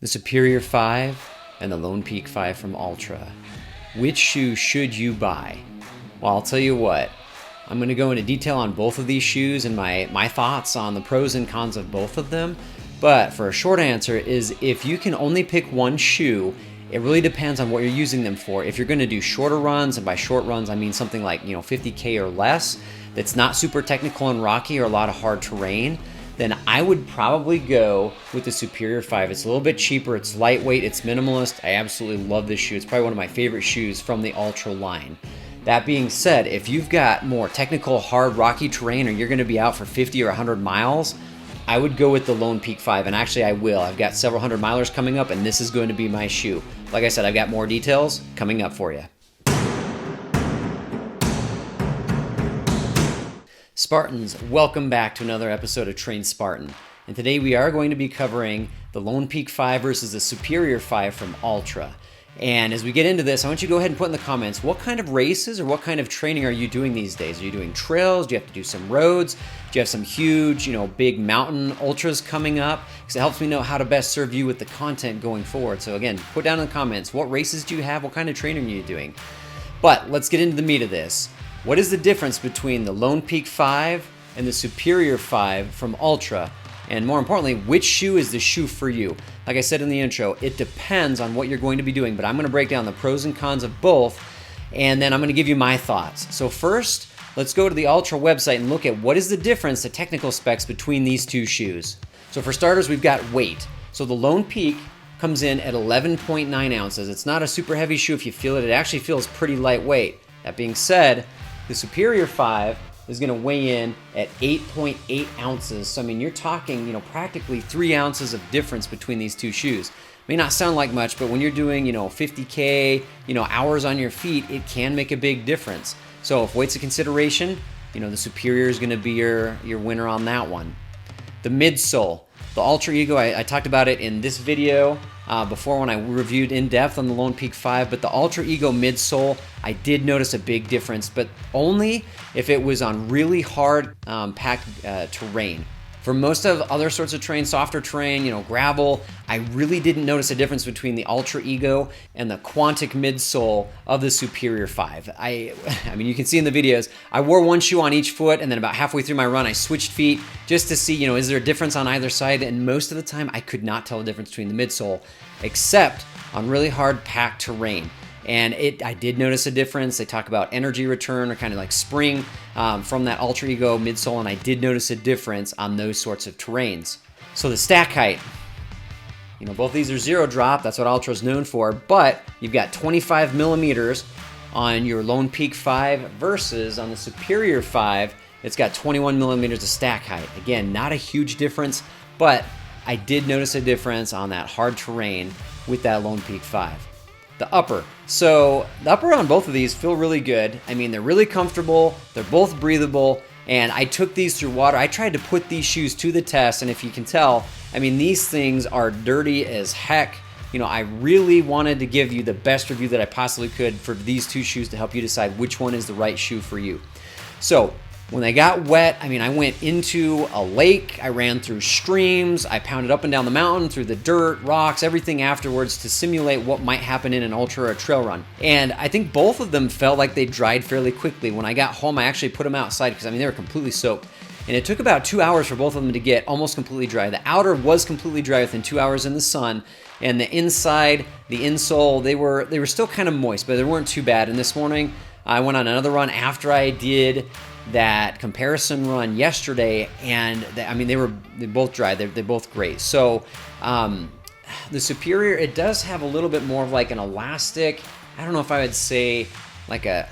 the Superior 5 and the Lone Peak 5 from Altra. Which shoe should you buy? Well, I'll tell you what, I'm going to go into detail on both of these shoes and my thoughts on the pros and cons of both of them. But for a short answer is, if you can only pick one shoe, it really depends on what you're using them for. If you're going to do shorter runs, and by short runs I mean something like 50K or less, that's not super technical and rocky or a lot of hard terrain, then I would probably go with the Superior 5. It's a little bit cheaper, it's lightweight, it's minimalist. I absolutely love this shoe. It's probably one of my favorite shoes from the Altra line. That being said, if you've got more technical, hard, rocky terrain, or you're going to be out for 50 or 100 miles, I would go with the Lone Peak 5, and actually I will. I've got several hundred milers coming up, and this is going to be my shoe. Like I said, I've got more details coming up for you. Spartans, welcome back to another episode of Train Spartan. And today we are going to be covering the Lone Peak 5 versus the Superior 5 from Altra. And as we get into this, I want you to go ahead and put in the comments, what kind of races or what kind of training are you doing these days? Are you doing trails? Do you have to do some roads? Do you have some huge, big mountain ultras coming up? Because it helps me know how to best serve you with the content going forward. So again, put down in the comments, what races do you have? What kind of training are you doing? But let's get into the meat of this. What is the difference between the Lone Peak 5 and the Superior 5 from Altra? And more importantly, which shoe is the shoe for you? Like I said in the intro, it depends on what you're going to be doing, but I'm going to break down the pros and cons of both, and then I'm going to give you my thoughts. So first, let's go to the Altra website and look at what is the difference, the technical specs between these two shoes. So for starters, we've got weight. So the Lone Peak comes in at 11.9 ounces. It's not a super heavy shoe. If you feel it, it actually feels pretty lightweight. That being said, the Superior 5 is going to weigh in at 8.8 ounces. So, I mean, you're talking, practically 3 ounces of difference between these two shoes. May not sound like much, but when you're doing, 50K, hours on your feet, it can make a big difference. So if weight's a consideration, the Superior is going to be your winner on that one. The midsole. The Ultra Ego, I talked about it in this video before when I reviewed in depth on the Lone Peak 5, but the Ultra Ego midsole, I did notice a big difference, but only if it was on really hard packed terrain. For most of other sorts of terrain, softer terrain, gravel, I really didn't notice a difference between the Ultra Ego and the QUANTIC midsole of the Superior 5. I mean, you can see in the videos, I wore one shoe on each foot, and then about halfway through my run, I switched feet just to see, is there a difference on either side? And most of the time, I could not tell the difference between the midsole, except on really hard packed terrain. And I did notice a difference. They talk about energy return or kind of like spring from that Ultra Ego midsole, and I did notice a difference on those sorts of terrains. So the stack height, both these are zero drop. That's what Ultra is known for, but you've got 25 millimeters on your Lone Peak 5 versus on the Superior 5, it's got 21 millimeters of stack height. Again, not a huge difference, but I did notice a difference on that hard terrain with that Lone Peak 5. The upper. So the upper on both of these feel really good. I mean, they're really comfortable. They're both breathable. And I took these through water. I tried to put these shoes to the test. And if you can tell, I mean, these things are dirty as heck. I really wanted to give you the best review that I possibly could for these two shoes to help you decide which one is the right shoe for you. So when they got wet, I mean, I went into a lake, I ran through streams, I pounded up and down the mountain, through the dirt, rocks, everything afterwards to simulate what might happen in an ultra or a trail run. And I think both of them felt like they dried fairly quickly. When I got home, I actually put them outside because, they were completely soaked. And it took about 2 hours for both of them to get almost completely dry. The outer was completely dry within 2 hours in the sun, and the inside, the insole, they were still kind of moist, but they weren't too bad. And this morning, I went on another run after I did that comparison run yesterday, and they both dry. They're both great. So the Superior, it does have a little bit more of like an elastic. I don't know if I would say like a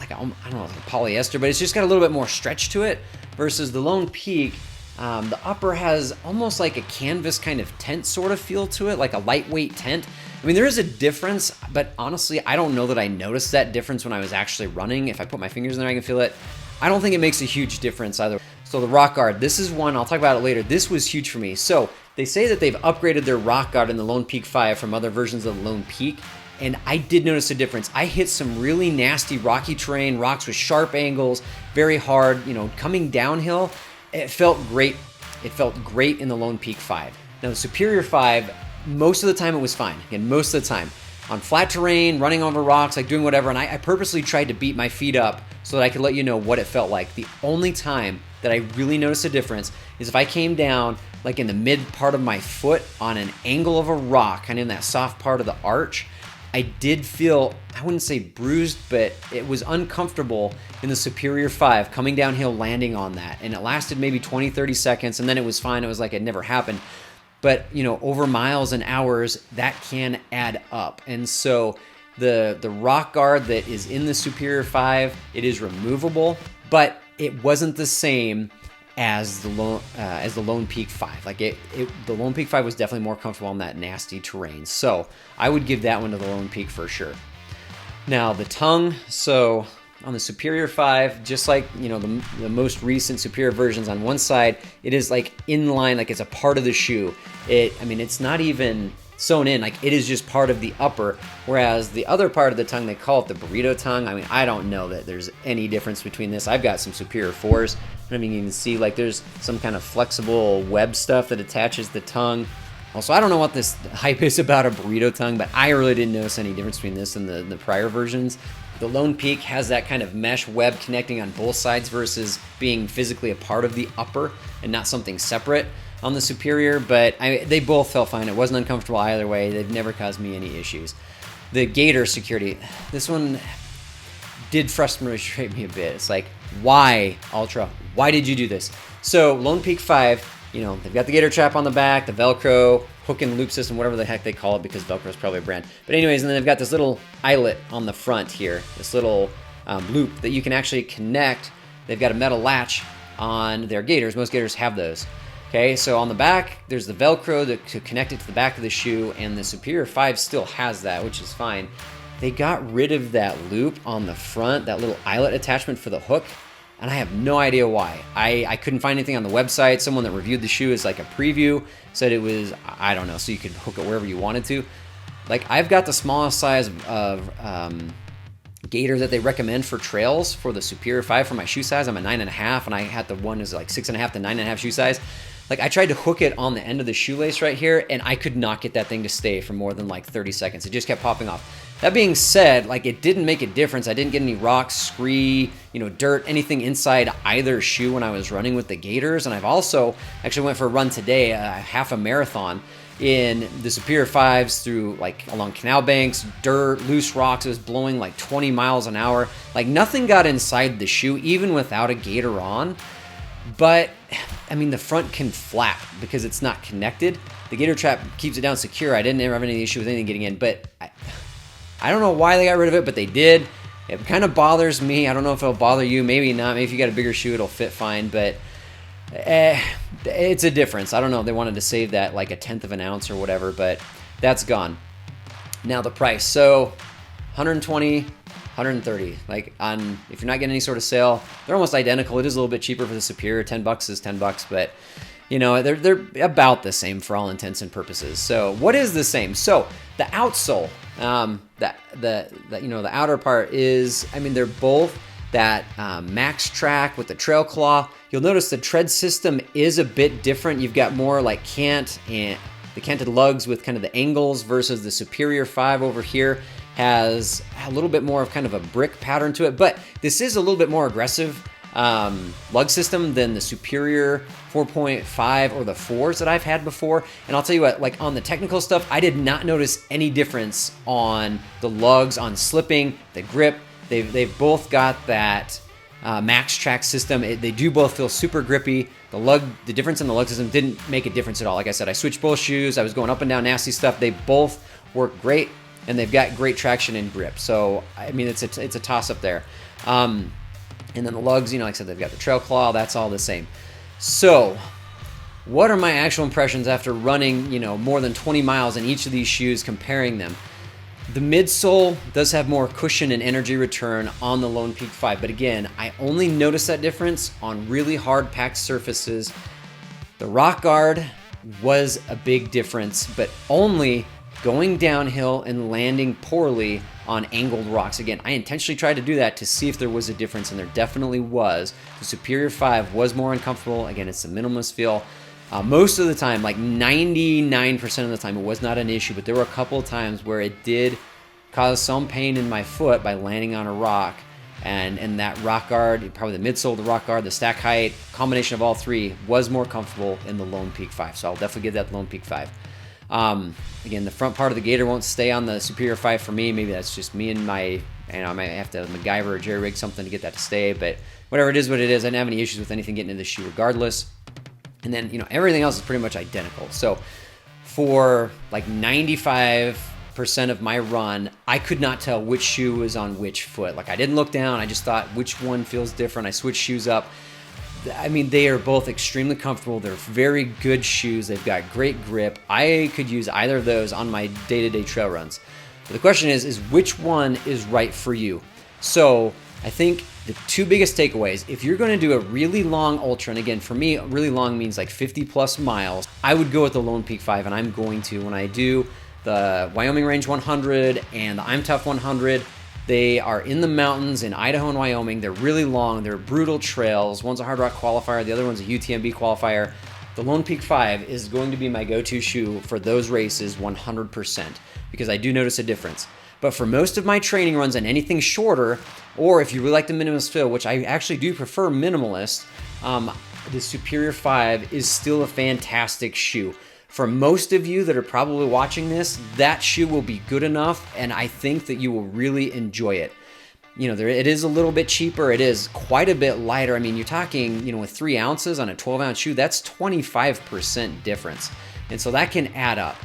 polyester, but it's just got a little bit more stretch to it. Versus the Lone Peak, the upper has almost like a canvas kind of tent sort of feel to it, like a lightweight tent. I mean, there is a difference, but honestly, I don't know that I noticed that difference when I was actually running. If I put my fingers in there, I can feel it. I don't think it makes a huge difference either. So the rock guard, this is one, I'll talk about it later. This was huge for me. So they say that they've upgraded their rock guard in the Lone Peak 5 from other versions of the Lone Peak. And I did notice a difference. I hit some really nasty rocky terrain, rocks with sharp angles, very hard, coming downhill. It felt great. It felt great in the Lone Peak 5. Now the Superior 5, most of the time it was fine. Again, most of the time. On flat terrain, running over rocks, like doing whatever, and I purposely tried to beat my feet up so that I could let you know what it felt like. The only time that I really noticed a difference is if I came down like in the mid part of my foot on an angle of a rock, kind of in that soft part of the arch. I did feel, I wouldn't say bruised, but it was uncomfortable in the Superior 5 coming downhill, landing on that. And it lasted maybe 20, 30 seconds, and then it was fine. It was like it never happened. But, you know, over miles and hours, that can add up. And so the rock guard that is in the Superior 5, it is removable, but it wasn't the same as the Lone Peak 5. Like the Lone Peak 5 was definitely more comfortable on that nasty terrain. So I would give that one to the Lone Peak for sure. Now the tongue, so on the Superior 5, just like, you know, the most recent Superior versions, on one side, it is like in line, like it's a part of the shoe. I mean, it's not even sewn in, like it is just part of the upper, whereas the other part of the tongue, they call it the burrito tongue. I mean, I don't know that there's any difference between this. I've got some Superior 4s. I mean, you can see like there's some kind of flexible web stuff that attaches the tongue. Also, I don't know what this hype is about a burrito tongue, but I really didn't notice any difference between this and the prior versions. The Lone Peak has that kind of mesh web connecting on both sides versus being physically a part of the upper and not something separate on the Superior, but they both felt fine. It wasn't uncomfortable either way. They've never caused me any issues. The Gaiter security, this one did frustrate me a bit. It's like, why, Altra? Why did you do this? So Lone Peak 5, you know, they've got the Gaiter trap on the back, the Velcro, hook and loop system, whatever the heck they call it, because Velcro is probably a brand. But anyways, and then they've got this little eyelet on the front here, this little loop that you can actually connect. They've got a metal latch on their Gaiters. Most Gaiters have those. Okay, so on the back, there's the Velcro to connect it to the back of the shoe, and the Superior 5 still has that, which is fine. They got rid of that loop on the front, that little eyelet attachment for the hook, and I have no idea why. I couldn't find anything on the website. Someone that reviewed the shoe as like a preview said it was, I don't know, so you could hook it wherever you wanted to. Like, I've got the smallest size of Gaiter that they recommend for trails for the Superior 5 for my shoe size. I'm a 9.5, and I had the one is like 6.5 to 9.5 shoe size. Like, I tried to hook it on the end of the shoelace right here, and I could not get that thing to stay for more than like 30 seconds. It just kept popping off. That being said, like, it didn't make a difference. I didn't get any rocks, scree, you know, dirt, anything inside either shoe when I was running with the Gaiters. And I've also actually went for a run today, half a marathon in the Superior 5s through like along canal banks, dirt, loose rocks. It was blowing like 20 miles an hour. Like, nothing got inside the shoe, even without a Gaiter on. But I mean, the front can flap because it's not connected. The Gaiter trap keeps it down secure. I didn't ever have any issue with anything getting in, but I don't know why they got rid of it, but they did. It kind of bothers me. I don't know if it'll bother you. Maybe not. Maybe if you got a bigger shoe, it'll fit fine, but it's a difference. I don't know. They wanted to save that like 1/10 of an ounce or whatever, but that's gone. Now the price. So $120, $130. Like, if you're not getting any sort of sale, they're almost identical. It is a little bit cheaper for the Superior. $10 is $10, but you know, they're about the same for all intents and purposes. So what is the same? So the outsole, the outer part is, I mean, they're both that MAXTRAK with the trail claw. You'll notice the tread system is a bit different. You've got more like cant and the canted lugs with kind of the angles versus the Superior 5 over here has a little bit more of kind of a brick pattern to it, but this is a little bit more aggressive lug system than the Superior 4.5 or the 4s that I've had before. And I'll tell you what, like on the technical stuff, I did not notice any difference on the lugs, on slipping, the grip. They've both got that MAXTRAK system. They do both feel super grippy. The difference in the lug system didn't make a difference at all. Like I said, I switched both shoes. I was going up and down nasty stuff. They both work great, and they've got great traction and grip. So I mean, it's a toss up there. And then the lugs, you know, like I said, they've got the trail claw. That's all the same. So what are my actual impressions after running, you know, more than 20 miles in each of these shoes, comparing them? The midsole does have more cushion and energy return on the Lone Peak 5, but again, I only noticed that difference on really hard packed surfaces. The rock guard was a big difference, but only going downhill and landing poorly on angled rocks. Again, I intentionally tried to do that to see if there was a difference, and there definitely was. The Superior 5 was more uncomfortable. Again, it's the minimalist feel. Most of the time, like 99% of the time, it was not an issue, but there were a couple of times where it did cause some pain in my foot by landing on a rock. And that rock guard, probably the midsole, the rock guard, the stack height, combination of all three was more comfortable in the Lone Peak 5. So I'll definitely give that the Lone Peak 5. Again, the front part of the Gaiter won't stay on the Superior 5 for me. Maybe that's just me and my, I might have to MacGyver or jerry rig something to get that to stay. But whatever it is, what it is, I didn't have any issues with anything getting in the shoe regardless. And then, everything else is pretty much identical. So for like 95% of my run, I could not tell which shoe was on which foot. Like I didn't look down. I just thought which one feels different. I switched shoes up. I mean, they are both extremely comfortable. They're very good shoes. They've got great grip. I could use either of those on my day-to-day trail runs. But the question is which one is right for you? So I think the two biggest takeaways, if you're going to do a really long ultra, and again, for me, really long means like 50 plus miles, I would go with the Lone Peak 5, and I'm going to. When I do the Wyoming Range 100 and the I'm Tough 100, they are in the mountains in Idaho and Wyoming. They're really long. They're brutal trails. One's a hard rock qualifier. The other one's a UTMB qualifier. The Lone Peak 5 is going to be my go-to shoe for those races 100% because I do notice a difference. But for most of my training runs and anything shorter, or if you really like the minimalist feel, which I actually do prefer minimalist, the Superior 5 is still a fantastic shoe. For most of you that are probably watching this, that shoe will be good enough, and I think that you will really enjoy it. It is a little bit cheaper. It is quite a bit lighter. I mean, you're talking, with 3 ounces on a 12-ounce shoe, that's 25% difference. And so that can add up.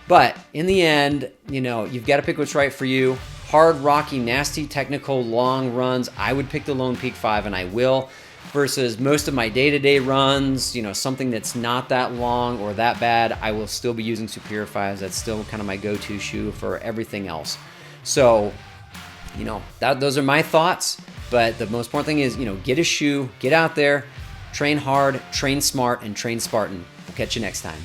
But in the end, you've got to pick what's right for you. Hard, rocky, nasty, technical, long runs, I would pick the Lone Peak 5, and I will. Versus most of my day-to-day runs, something that's not that long or that bad, I will still be using Superior 5s. That's still kind of my go-to shoe for everything else. So, those are my thoughts. But the most important thing is, get a shoe, get out there, train hard, train smart, and train Spartan. We'll catch you next time.